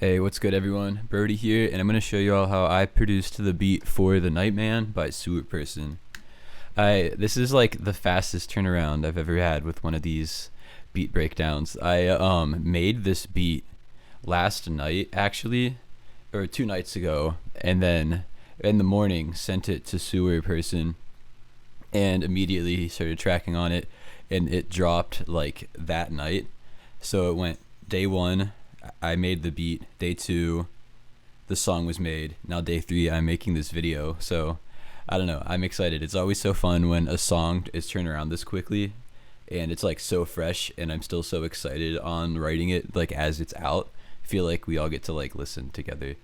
Hey, what's good everyone? Brody here, and I'm going to show you all how I produced the beat for the NITEMAN by SEWERPERSON. This is like the fastest turnaround I've ever had with one of these beat breakdowns. I made this beat last night actually, or 2 nights ago, and then in the morning sent it to SEWERPERSON, and immediately he started tracking on it, and it dropped like that night. So it went day one, I made the beat. Day two, the song was made. Now day three, I'm making this video. So I don't know. I'm excited. It's always so fun when a song is turned around this quickly, and it's like so fresh, and I'm still so excited on writing it like as it's out. I feel like we all get to like listen together.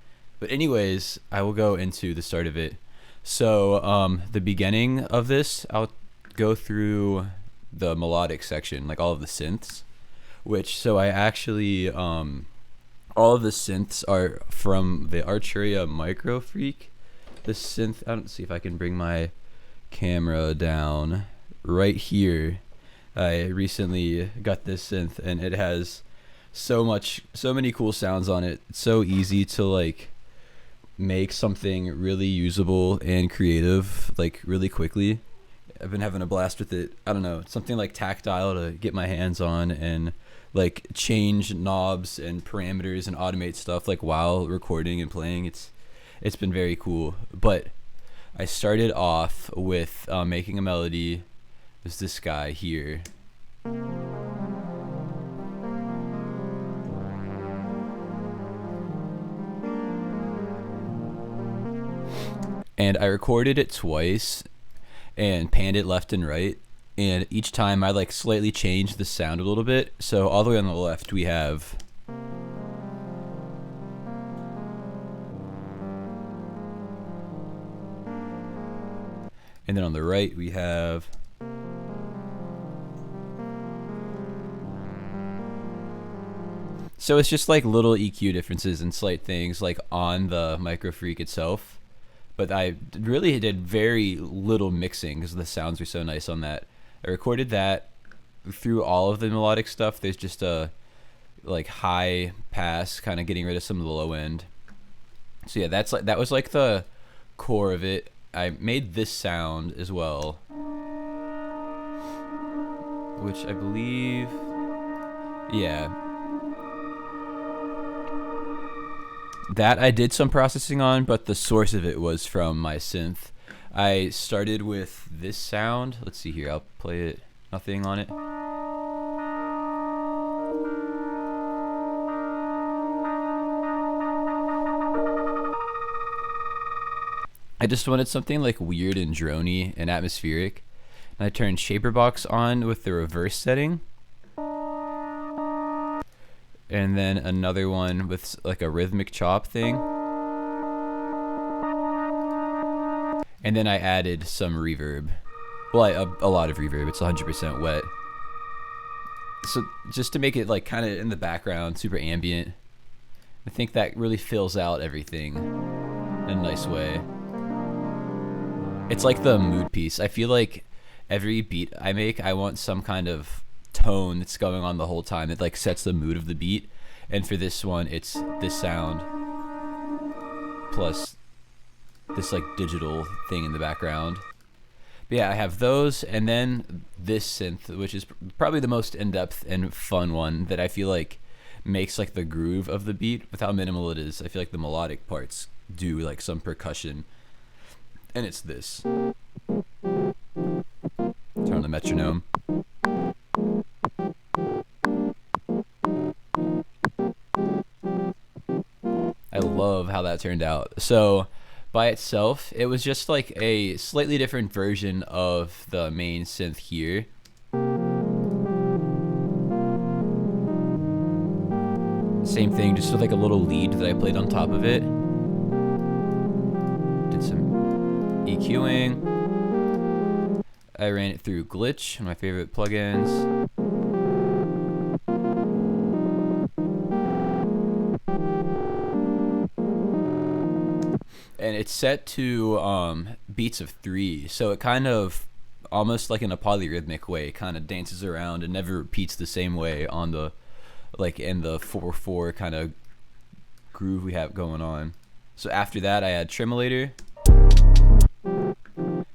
But anyways, I will go into the start of it. So the beginning of this, I'll go through the melodic section, like all of the synths, which so I actually all of the synths are from the Arturia Micro Freak. The synth, I don't see if I can bring my camera down right here. I recently got this synth, and it has so many cool sounds on it. It's so easy to like make something really usable and creative like really quickly. I've been having a blast with it. I don't know, something like tactile to get my hands on and like change knobs and parameters and automate stuff like while recording and playing. It's been very cool. But I started off with making a melody. There's this guy here. And I recorded it twice and panned it left and right, and each time I like slightly changed the sound a little bit. So all the way on the left we have and then on the right we have so it's just like little EQ differences and slight things like on the Micro Freak itself. But I really did very little mixing because the sounds were so nice on that. I recorded that through all of the melodic stuff. There's just a like high pass, kind of getting rid of some of the low end. So yeah, that was like the core of it. I made this sound as well, which I believe, yeah, that I did some processing on, but the source of it was from my synth. I started with this sound. Let's see here. I'll play it. Nothing on it. I just wanted something like weird and drony and atmospheric. And I turned Shaperbox on with the reverse setting. And then another one with like a rhythmic chop thing. And then I added some reverb. Well, a lot of reverb. It's 100% wet. So just to make it like kind of in the background, super ambient. I think that really fills out everything in a nice way. It's like the mood piece. I feel like every beat I make, I want some kind of tone that's going on the whole time that like sets the mood of the beat. And for this one, it's this sound plus this like digital thing in the background. But yeah, I have those, and then this synth, which is probably the most in-depth and fun one that I feel like makes like the groove of the beat with how minimal it is. I feel like the melodic parts do like some percussion, and it's this. Turn on the metronome. I love how that turned out. So by itself, it was just like a slightly different version of the main synth here. Same thing, just with like a little lead that I played on top of it. Did some EQing. I ran it through Glitch, one of my favorite plugins. And it's set to beats of 3, so it kind of almost like in a polyrhythmic way kind of dances around and never repeats the same way on the like in the 4/4 kind of groove we have going on. So after that, I add tremolator,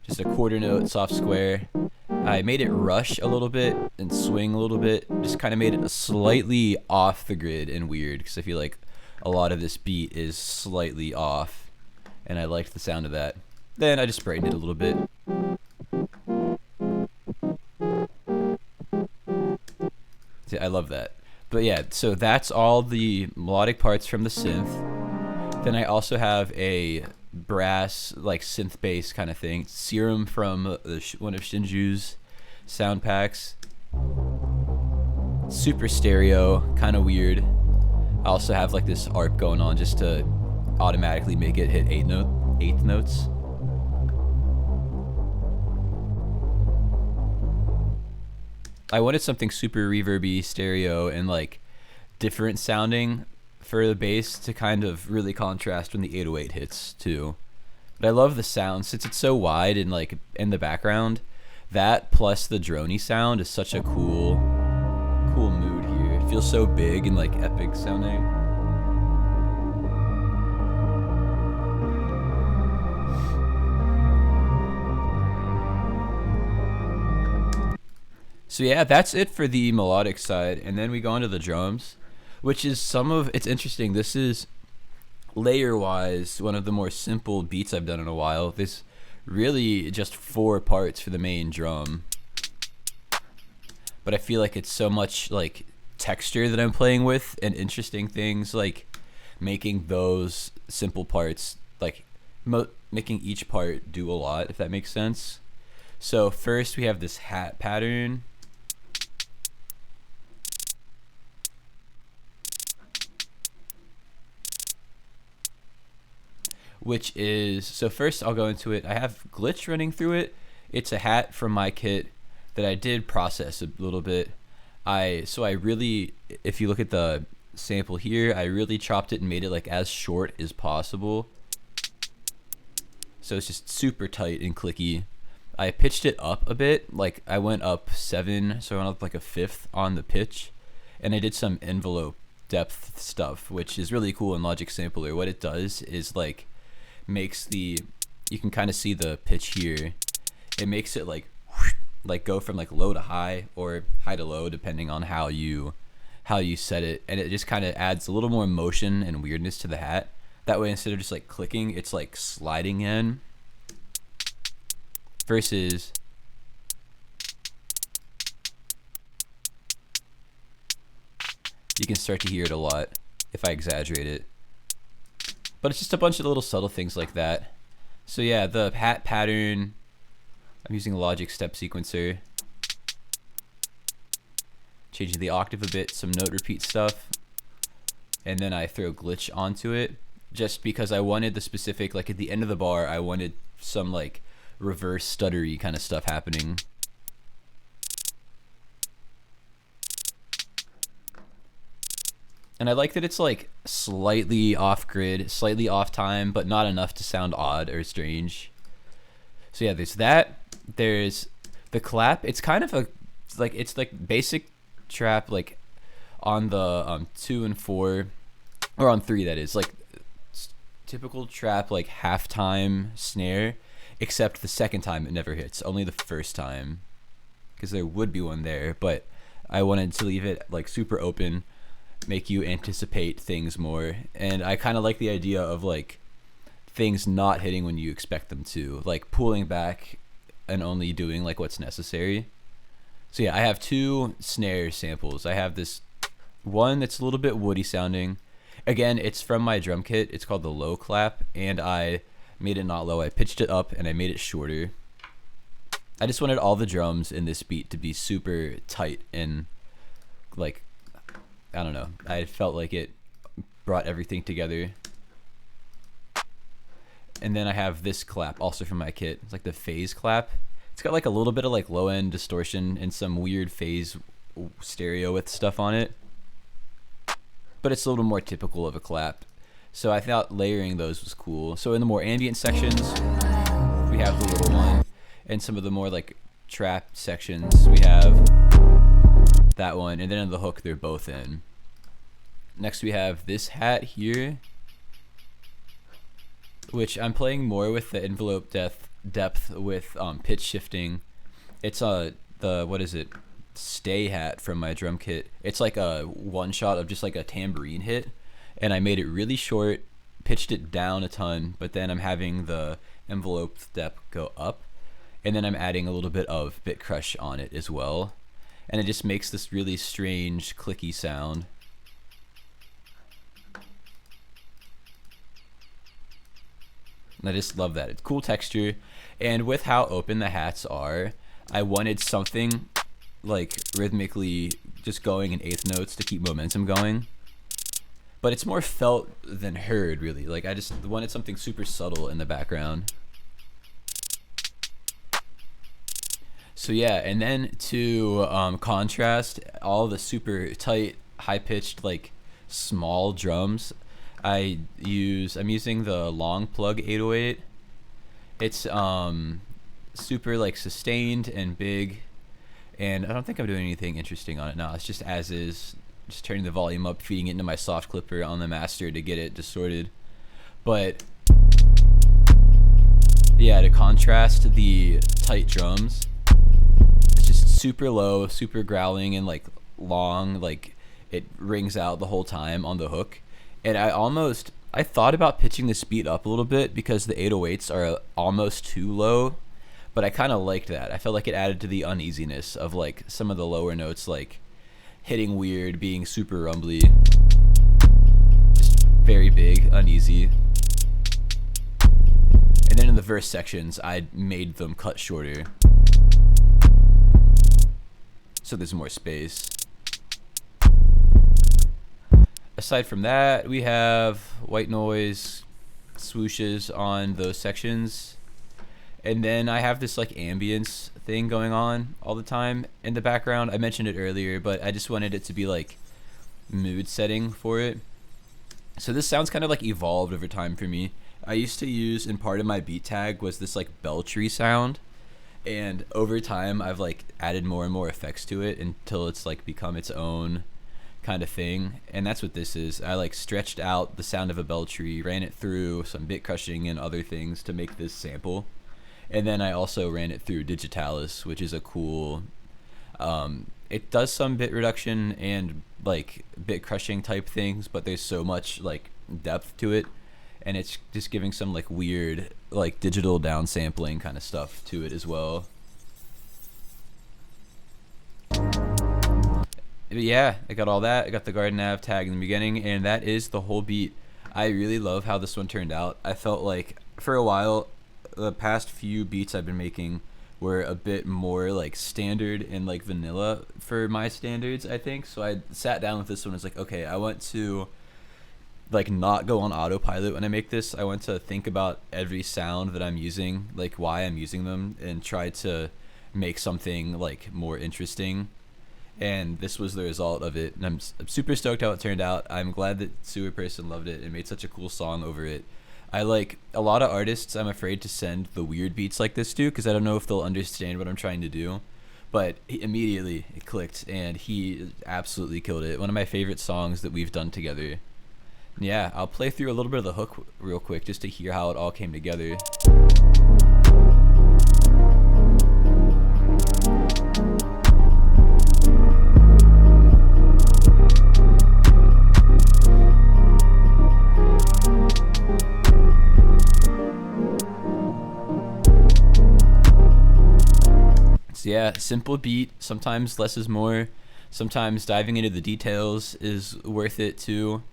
just a quarter note, soft square. I made it rush a little bit and swing a little bit, just kind of made it slightly off the grid and weird, because I feel like a lot of this beat is slightly off, and I liked the sound of that. Then I just brightened it a little bit. See, I love that. But yeah, so that's all the melodic parts from the synth. Then I also have a brass, like synth bass kind of thing. Serum from one of Shinju's sound packs. Super stereo, kind of weird. I also have like this arp going on just to automatically make it hit eighth notes. I wanted something super reverby, stereo, and like different sounding for the bass to kind of really contrast when the 808 hits too. But I love the sound since it's so wide and like in the background. That plus the droney sound is such a cool mood here. It feels so big and like epic sounding. So yeah, that's it for the melodic side, and then we go into the drums, which is it's interesting. This is layer-wise one of the more simple beats I've done in a while. This really just 4 parts for the main drum, but I feel like it's so much like texture that I'm playing with and interesting things, like making those simple parts, like making each part do a lot, if that makes sense. So first we have this hat pattern. Which is, so first I'll go into it. I have glitch running through it. It's a hat from my kit that I did process a little bit. So I really, if you look at the sample here, I really chopped it and made it like as short as possible. So it's just super tight and clicky. I pitched it up a bit, like I went up 7, so I went up like a 5th on the pitch, and I did some envelope depth stuff, which is really cool in Logic Sampler. What it does is like makes you can kind of see the pitch here. It makes it like go from like low to high or high to low depending on how you set it, and it just kind of adds a little more motion and weirdness to the hat. That way, instead of just like clicking, it's like sliding in, versus you can start to hear it a lot if I exaggerate it. But it's just a bunch of little subtle things like that. So yeah, the hat pattern, I'm using a Logic step sequencer. Changing the octave a bit, some note repeat stuff. And then I throw glitch onto it, just because I wanted the specific, like at the end of the bar, I wanted some like reverse stuttery kind of stuff happening. And I like that it's like slightly off grid, slightly off time, but not enough to sound odd or strange. So yeah, there's that. There's the clap. It's kind of it's like basic trap, like on the 2 and 4, or on 3 that is, like typical trap, like halftime snare, except the second time it never hits, only the first time, because there would be one there, but I wanted to leave it like super open, make you anticipate things more. And I kind of like the idea of like things not hitting when you expect them to, like pulling back and only doing like what's necessary. So yeah, I have 2 snare samples. I have this one that's a little bit woody sounding. Again, it's from my drum kit. It's called the low clap, and I made it not low. I pitched it up and I made it shorter. I just wanted all the drums in this beat to be super tight and like, I don't know, I felt like it brought everything together. And then I have this clap also from my kit. It's like the phase clap. It's got like a little bit of like low end distortion and some weird phase stereo with stuff on it, but it's a little more typical of a clap. So I thought layering those was cool. So in the more ambient sections, we have the little one, and some of the more like trap sections, we have that one, and then in the hook they're both in. Next we have this hat here, which I'm playing more with the envelope depth with pitch shifting. It's the what is it? Stay hat from my drum kit. It's like a one shot of just like a tambourine hit, and I made it really short, pitched it down a ton, but then I'm having the envelope depth go up, and then I'm adding a little bit of bit crush on it as well, and it just makes this really strange clicky sound. And I just love that. It's cool texture, and with how open the hats are, I wanted something like rhythmically just going in eighth notes to keep momentum going. But it's more felt than heard, really. Like, I just wanted something super subtle in the background. So yeah, and then to contrast all the super tight, high-pitched, like small drums, I'm using the long plug 808. It's super like sustained and big, and I don't think I'm doing anything interesting on it now. It's just as is, just turning the volume up, feeding it into my soft clipper on the master to get it distorted. But yeah, to contrast the tight drums, it's just super low, super growling, and like long, like it rings out the whole time on the hook. And I thought about pitching this beat up a little bit because the 808s are almost too low, but I kind of liked that. I felt like it added to the uneasiness of like some of the lower notes, like hitting weird, being super rumbly, just very big, uneasy. And then in the verse sections, I made them cut shorter, so there's more space. Aside from that, we have white noise swooshes on those sections, and then I have this like ambience thing going on all the time in the background. I mentioned it earlier, but I just wanted it to be like mood setting for it. So this sounds kind of like evolved over time for me. I used to use, in part of my beat tag was this like belchy sound, and over time I've like added more and more effects to it until it's like become its own kind of thing, and that's what this is. I like stretched out the sound of a belchy, ran it through some bit crushing and other things to make this sample, and then I also ran it through digitalis, which is a cool it does some bit reduction and like bit crushing type things, but there's so much like depth to it, and it's just giving some like weird like digital downsampling kind of stuff to it as well. But yeah, I got all that. I got the Garden Ave tag in the beginning, and that is the whole beat. I really love how this one turned out. I felt like for a while, the past few beats I've been making were a bit more like standard and like vanilla for my standards, I think. So I sat down with this one and was like, okay, I want to like not go on autopilot when I make this. I want to think about every sound that I'm using, like why I'm using them, and try to make something like more interesting. And this was the result of it, and I'm super stoked how it turned out. I'm glad that SEWERPERSON loved it and made such a cool song over it. I like a lot of artists I'm afraid to send the weird beats like this to, because I don't know if they'll understand what I'm trying to do, but immediately it clicked, and he absolutely killed it. One of my favorite songs that we've done together. Yeah, I'll play through a little bit of the hook real quick just to hear how it all came together. So yeah, simple beat. Sometimes less is more. Sometimes diving into the details is worth it too.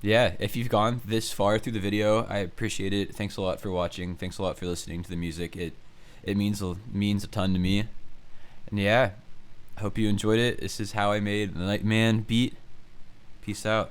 Yeah, if you've gone this far through the video, I appreciate it. Thanks a lot for watching. Thanks a lot for listening to the music. It means a ton to me. And yeah, I hope you enjoyed it. This is how I made the NITEMAN beat. Peace out.